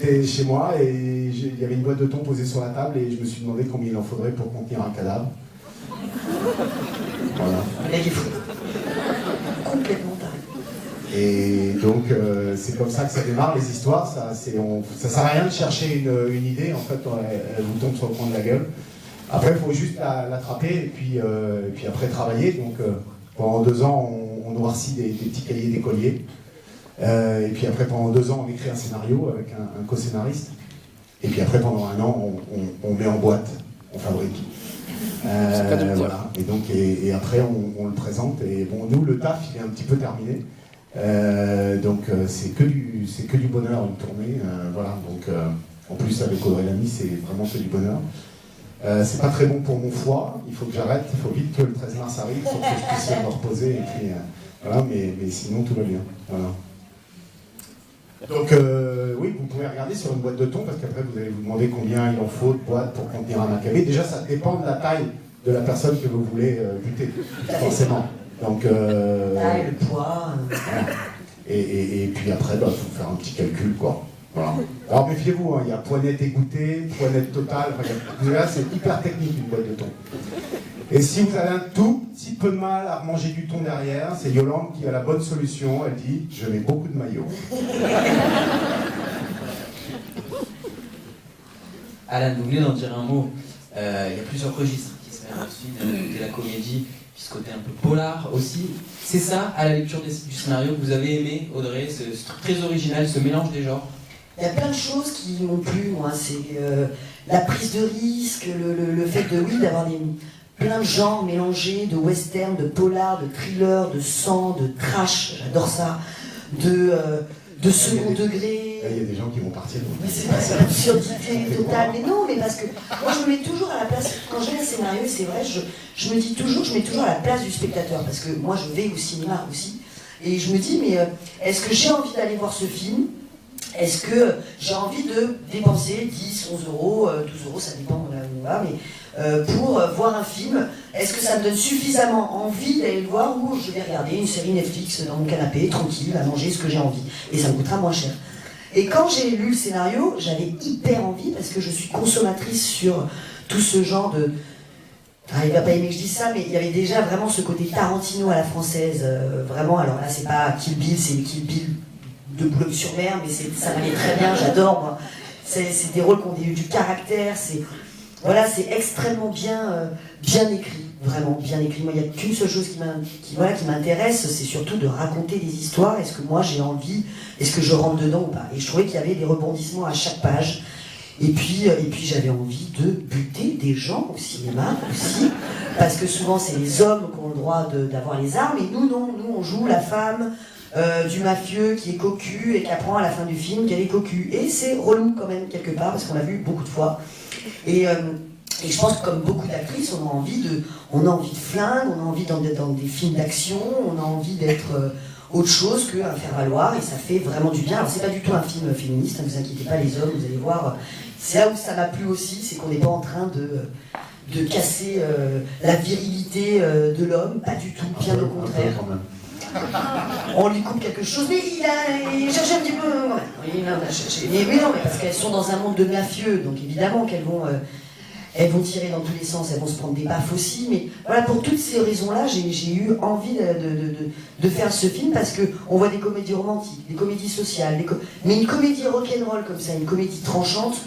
J'étais chez moi et il y avait une boîte de thon posée sur la table et je me suis demandé combien il en faudrait pour contenir un cadavre. Voilà. Mais il faut complètement dingue. Et donc c'est comme ça que ça démarre les histoires. Ça sert à rien de chercher une idée. En fait, elle vous tombe sur le coin de la gueule. Après, il faut juste l'attraper et puis après travailler. Donc pendant 2 ans, on noircit des petits cahiers d'écoliers. Et puis après, pendant 2 ans, on écrit un scénario avec un co-scénariste. Et puis après, pendant 1 an, on met en boîte, on fabrique. Voilà. Et donc, et après, on le présente. Et bon, nous, le taf, il est un petit peu terminé. Donc, c'est que du bonheur, une tournée. Voilà. Donc, en plus, avec Audrey Lamy, c'est vraiment que du bonheur. C'est pas très bon pour mon foie. Il faut que j'arrête. Il faut vite que le 13 mars arrive pour que je puisse me reposer. Et puis, voilà. Mais sinon, tout va bien. Voilà. Donc, oui, vous pouvez regarder sur une boîte de thon, parce qu'après, vous allez vous demander combien il en faut de boîtes pour contenir un macabé. Déjà, ça dépend de la taille de la personne que vous voulez buter, forcément. Donc, taille, le poids. Voilà. Et puis après, bah, faut faire un petit calcul, quoi. Voilà. Alors, méfiez-vous, hein, il y a poignette égouttée, poignette totale. Là, c'est hyper technique, une boîte de thon. Et si vous avez un tout petit peu de mal à manger du thon derrière, c'est Yolande qui a la bonne solution. Elle dit, je mets beaucoup de maillot. Alan, vous venez d'en dire un mot. Il y a plusieurs registres qui se mettent dans ce film. Il y a le côté de la comédie, puis ce côté un peu polar aussi. C'est ça, à la lecture du scénario, que vous avez aimé, Audrey, ce truc très original, ce mélange des genres? Il y a plein de choses qui m'ont plu, moi. C'est la prise de risque, le fait d'avoir plein de genres mélangés, de western, de polar, de thriller, de sang, de trash, j'adore ça, de second degré. Là, il y a des gens qui vont partir. Mais c'est pas l'absurdité totale. Mais non, mais parce que moi je me mets toujours à la place, quand j'ai un scénario, c'est vrai, je mets toujours à la place du spectateur, parce que moi je vais au cinéma aussi, et je me dis, mais est-ce que j'ai envie d'aller voir ce film? Est-ce que j'ai envie de dépenser 10, 11 euros, 12 euros, ça dépend de là où on va, mais pour voir un film, est-ce que ça me donne suffisamment envie d'aller le voir, ou je vais regarder une série Netflix dans mon canapé, tranquille, à manger ce que j'ai envie, et ça me coûtera moins cher. Et quand j'ai lu le scénario, j'avais hyper envie, parce que je suis consommatrice sur tout ce genre de... il va pas aimer que je dise ça, mais il y avait déjà vraiment ce côté Tarantino à la française, vraiment, alors là c'est pas Kill Bill, c'est Kill Bill de Boulogne-sur-Mer, mais ça m'allait très bien, j'adore moi. C'est des rôles qui ont du caractère, c'est extrêmement bien écrit, vraiment bien écrit. Moi, il n'y a qu'une seule chose qui m'intéresse, c'est surtout de raconter des histoires. Est-ce que moi j'ai envie, est-ce que je rentre dedans ou pas? Et je trouvais qu'il y avait des rebondissements à chaque page. Et puis j'avais envie de buter des gens au cinéma aussi, parce que souvent c'est les hommes qui ont le droit d'avoir les armes, et nous non, nous on joue la femme du mafieux qui est cocu et qui apprend à la fin du film qu'elle est cocu. Et c'est relou quand même quelque part, parce qu'on l'a vu beaucoup de fois. Et je pense que comme beaucoup d'actrices, on a envie de flingue, on a envie d'être dans des films d'action, on a envie d'être autre chose qu'un faire-valoir, et ça fait vraiment du bien. Alors c'est pas du tout un film féministe, ne vous inquiétez pas les hommes, vous allez voir. C'est là où ça m'a plu aussi, c'est qu'on n'est pas en train de casser la virilité de l'homme, pas du tout, bien au contraire. On lui coupe quelque chose, mais il cherche un petit peu. Oui, non, mais parce qu'elles sont dans un monde de mafieux, donc évidemment qu'elles vont tirer dans tous les sens, elles vont se prendre des baffes aussi. Mais voilà, pour toutes ces raisons-là, j'ai eu envie de faire ce film, parce qu'on voit des comédies romantiques, des comédies sociales, mais une comédie rock'n'roll comme ça, une comédie tranchante,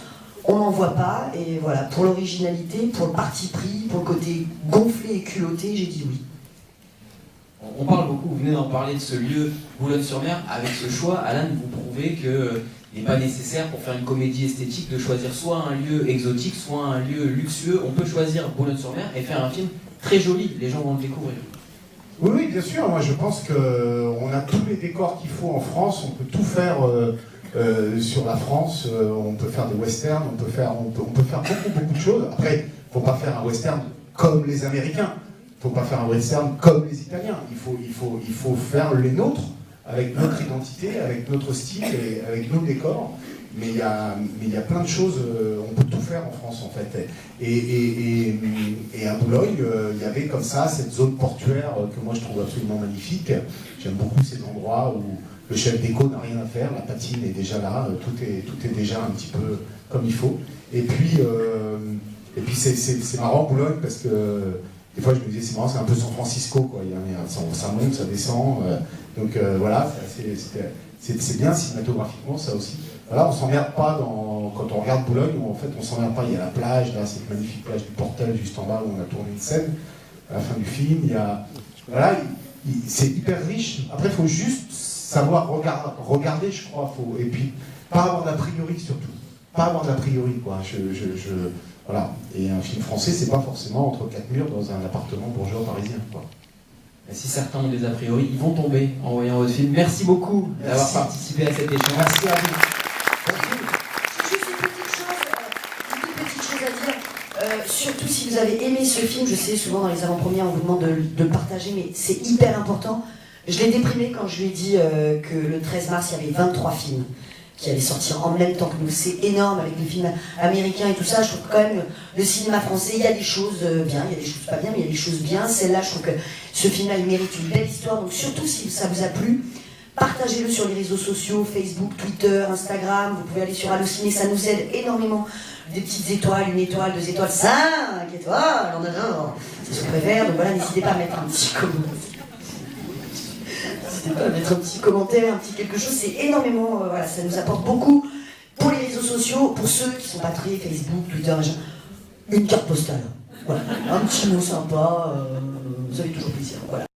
on n'en voit pas. Et voilà, pour l'originalité, pour le parti pris, pour le côté gonflé et culotté, j'ai dit oui. On parle beaucoup, vous venez d'en parler, de ce lieu Boulogne-sur-Mer. Avec ce choix, Alan, vous prouvez qu'il n'est pas nécessaire pour faire une comédie esthétique de choisir soit un lieu exotique, soit un lieu luxueux. On peut choisir Boulogne-sur-Mer et faire un film très joli, les gens vont le découvrir. Oui, bien sûr, moi je pense qu'on a tous les décors qu'il faut en France, on peut tout faire sur la France, on peut faire des westerns, on peut faire beaucoup de choses. Après, il ne faut pas faire un western comme les Américains. Il ne faut pas faire un western comme les Italiens. Il faut faire les nôtres, avec notre identité, avec notre style et avec nos décors. mais il y a plein de choses, on peut tout faire en France en fait. Et à Boulogne, il y avait comme ça cette zone portuaire que moi je trouve absolument magnifique. J'aime beaucoup ces endroits où le chef d'éco n'a rien à faire, la patine est déjà là, tout est déjà un petit peu comme il faut. Et puis c'est marrant Boulogne parce que des fois je me disais c'est marrant, c'est un peu San Francisco quoi. Ça monte, ça descend. Donc voilà, c'est bien cinématographiquement ça aussi. Voilà, on s'emmerde pas quand on regarde Boulogne, en fait on s'emmerde pas, il y a la plage, là, cette magnifique plage du Portel juste en bas où on a tourné une scène à la fin du film. C'est hyper riche. Après il faut juste savoir regarder, je crois, et puis pas avoir d'a priori surtout. Pas avoir d'a priori quoi. Voilà. Et un film français, c'est pas forcément entre quatre murs dans un appartement bourgeois parisien quoi. Si certains ont des a priori, ils vont tomber en voyant votre film. Merci beaucoup d'avoir participé à cet échange. Merci à vous. Juste une petite chose à dire. Surtout si vous avez aimé ce film, je sais souvent dans les avant-premières on vous demande de le partager, mais c'est hyper important. Je l'ai déprimé quand je lui ai dit que le 13 mars il y avait 23 films qui allaient sortir en même temps que nous. C'est énorme avec les films américains et tout ça. Je trouve quand même le cinéma français, il y a des choses bien, il y a des choses pas bien, mais il y a des choses bien. Celle-là, je trouve que ce film-là, il mérite une belle histoire. Donc surtout si ça vous a plu, partagez-le sur les réseaux sociaux, Facebook, Twitter, Instagram. Vous pouvez aller sur Allociné, ça nous aide énormément. Des petites étoiles, 1 étoile, 2 étoiles, 5 étoiles, on adore. C'est ce qu'on préfère. Donc voilà, n'hésitez pas à mettre un petit commentaire. Mettre un petit commentaire, un petit quelque chose, c'est énormément, voilà, ça nous apporte beaucoup pour les réseaux sociaux, pour ceux qui sont pas très Facebook, Twitter, une carte postale, voilà, un petit mot sympa, vous avez toujours plaisir, voilà.